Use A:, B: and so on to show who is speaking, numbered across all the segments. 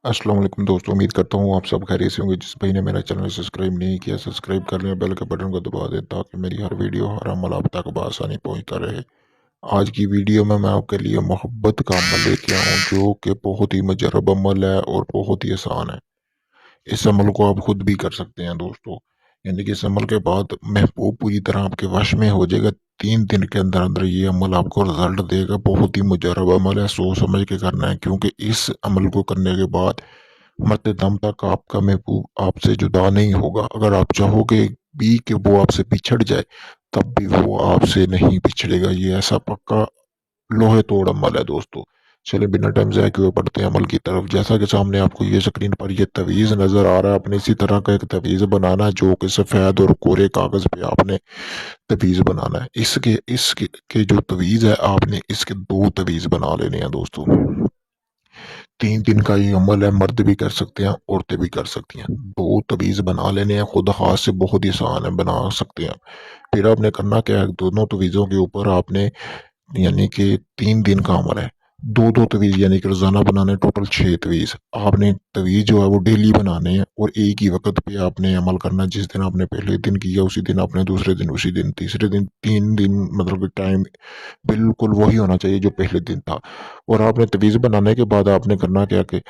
A: अस्सलाम वालेकुम दोस्तों, उम्मीद करता हूँ आप सब खैरियत से होंगे। जिस भाई ने मेरा चैनल सब्सक्राइब नहीं किया, सब्सक्राइब कर लें, बेल के बटन को दबा दें ताकि मेरी हर वीडियो हर अमल आप तक बआसानी पहुँचता रहे। आज की वीडियो में मैं आपके लिए मोहब्बत का अमल लेके आया हूँ जो कि बहुत ही मुजरब अमल है और बहुत ही आसान है। इस अमल को आप खुद भी कर सकते हैं दोस्तों। यानी कि इस अमल के बाद महबूब पूरी तरह आपके वश में हो जाएगा। 3 दिन के अंदर अंदर ये अमल आपको रिजल्ट देगा। बहुत ही मुजरब अमल है, सोच समझ के करना है, क्योंकि इस अमल को करने के बाद मरते दम तक आपका महबूब आपसे जुदा नहीं होगा। अगर आप चाहोगे भी कि वो आपसे बिछड़ जाए, तब भी वो आपसे नहीं बिछड़ेगा। ये ऐसा पक्का लोहे तोड़ अमल है दोस्तों। चलिए बिना टाइम ज़ाया किए बढ़ते हैं अमल की तरफ। जैसा कि सामने आपको ये स्क्रीन पर ये तवीज़ नज़र आ रहा है, आपने इसी तरह का एक तवीज़ बनाना है जो कि सफ़ेद और कोरे कागज़ पे आपने तवीज़ बनाना है। इसके इसके के जो तवीज़ है, आपने इसके 2 तवीज़ बना लेने हैं दोस्तों। 3 दिन का ये अमल है, मर्द भी कर सकते हैं, औरतें भी कर सकती हैं। 2 तवीज़ बना लेने हैं, खुद हाथ से बहुत ही आसान है, बना सकते हैं। फिर आपने करना क्या है, दोनों तवीज़ों के ऊपर आपने यानी कि 3 दिन का अमल है। 2-2 तवीज़ यानी कि रोज़ाना बनाने, टोटल 6 तवीज़। आपने तवीज़ जो है वो डेली बनाने हैं और एक ही वक़्त पे आपने अमल करना है। जिस दिन आपने पहले दिन किया उसी दिन आपने दूसरे दिन, उसी दिन तीसरे दिन, 3 दिन मतलब कि टाइम बिल्कुल वही होना चाहिए जो पहले दिन था। और आपने तवीज़ बनाने के बाद आपने करना क्या कि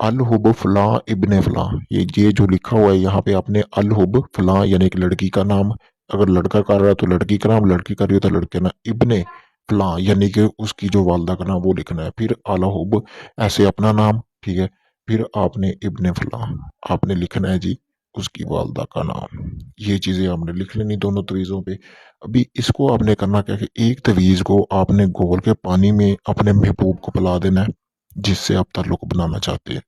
A: अल हुब फलां इब्ने फलां, ये जो लिखा हुआ है यहाँ पे, आपने अल हुब फलां यानी कि लड़की का नाम, अगर लड़का कर रहा है तो लड़की का नाम, लड़की कर रही है तो लड़के का नाम, इब्ने फलां यानी कि उसकी जो वालदा का नाम वो लिखना है। फिर अल हुब ऐसे अपना नाम, ठीक है। फिर आपने इब्ने फलां आपने लिखना है जी उसकी वालदा का नाम। ये चीज़ें आपने लिख लेनी दोनों तवीज़ों पे। अभी इसको आपने करना क्या कि एक तवीज़ को आपने घोल के पानी में अपने महबूब को पिला देना है, जिससे आप ताल्लुक़ बनाना चाहते हैं।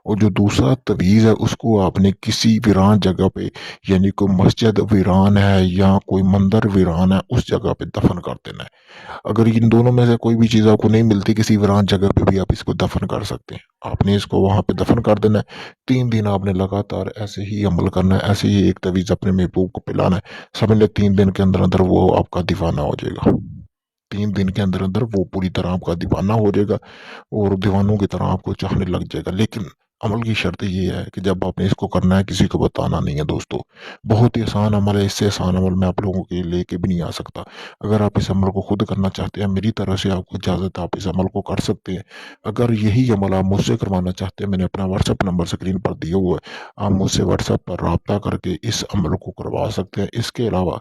A: और जो दूसरा तवीज़ है उसको आपने किसी वीरान जगह पे, यानी कोई मस्जिद वीरान है या कोई मंदिर वीरान है, उस जगह पे दफन कर देना है। अगर इन दोनों में से कोई भी चीज़ आपको नहीं मिलती, किसी वीरान जगह पे भी आप इसको दफन कर सकते हैं। आपने इसको वहाँ पे दफन कर देना है। 3 दिन आपने लगातार ऐसे ही अमल करना है, ऐसे ही एक तवीज़ अपने महबूब को पिलाना है। समझ लें 3 दिन के अंदर अंदर वो आपका दीवाना हो जाएगा। 3 दिन के अंदर अंदर वो पूरी तरह आपका दीवाना हो जाएगा और दीवानों की तरह आपको चाहने लग जाएगा। लेकिन अमल की शर्त ये है कि जब आपने इसको करना है किसी को बताना नहीं है दोस्तों। बहुत ही आसान अमल है, इससे आसान अमल मैं आप लोगों के लेके भी नहीं आ सकता। अगर आप इस अमल को खुद करना चाहते हैं, मेरी तरफ से आपको इजाज़त है, आप इस अमल को कर सकते हैं। अगर यही अमल आप मुझसे करवाना चाहते हैं, मैंने अपना व्हाट्सएप नंबर स्क्रीन पर दिया हुआ है, आप मुझसे व्हाट्सएप पर रब्ता करके इस अमल को करवा सकते हैं। इसके अलावा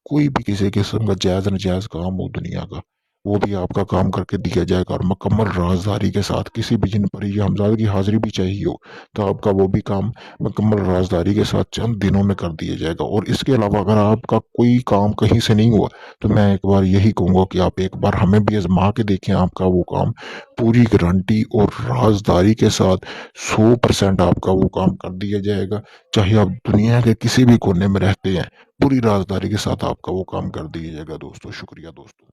A: कोई भी किसी किस्म का जायज़ नाजायज़ काम हो दुनिया का, वो भी आपका काम करके दिया जाएगा और मुकम्मल राज़दारी के साथ। किसी भी जिन परी या हमज़ाद की हाज़िरी भी चाहिए हो, तो आपका वो भी काम मुकम्मल राज़दारी के साथ चंद दिनों में कर दिया जाएगा। और इसके अलावा अगर आपका कोई काम कहीं से नहीं हुआ, तो मैं एक बार यही कहूँगा कि आप एक बार हमें भी आज़मा के देखें, आपका वो काम पूरी गारंटी और राज़दारी के साथ 100% आपका वो काम कर दिया जाएगा। चाहे आप दुनिया के किसी भी कोने में रहते हैं, पूरी राज़दारी के साथ आपका वो काम कर दिया जाएगा दोस्तों। शुक्रिया दोस्तों।